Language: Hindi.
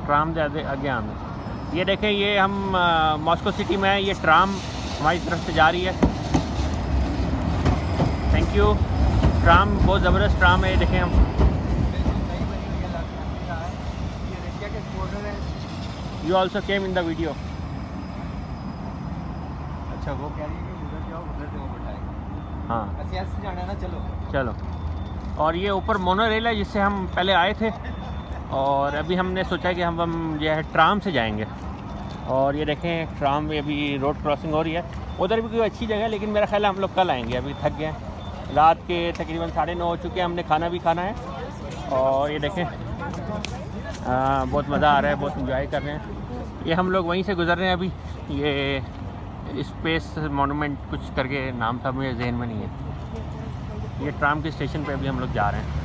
ट्राम से आगे आना। ये देखें, ये हम मॉस्को सिटी में है। ये ट्राम हमारी तरफ से जा रही है। Thank you. ट्राम बहुत ज़बरदस्त ट्राम है। ये देखें हम, you also came in the video. अच्छा, वो कह रही है कि उधर जाओ, उधर से वो बैठाएगा। हाँ ऐसे जाना है ना, चलो चलो। और ये ऊपर मोनो रेल है जिससे हम पहले आए थे, और अभी हमने सोचा कि हम जो है ट्राम से जाएंगे। और ये देखें, ट्राम में अभी रोड क्रॉसिंग हो रही है। उधर भी कोई अच्छी जगह है, लेकिन मेरा ख्याल है हम लोग कल आएंगे, अभी थक गए हैं। रात के तकरीबन 9:30 हो चुके हैं, हमने खाना भी खाना है। और ये देखें, बहुत मज़ा आ रहा है, बहुत इंजॉय कर रहे हैं। ये हम लोग वहीं से गुज़र रहे हैं अभी। ये स्पेस मोनूमेंट कुछ करके नाम था, मुझे जहन में नहीं है। ये ट्राम के स्टेशन पे अभी हम लोग जा रहे हैं।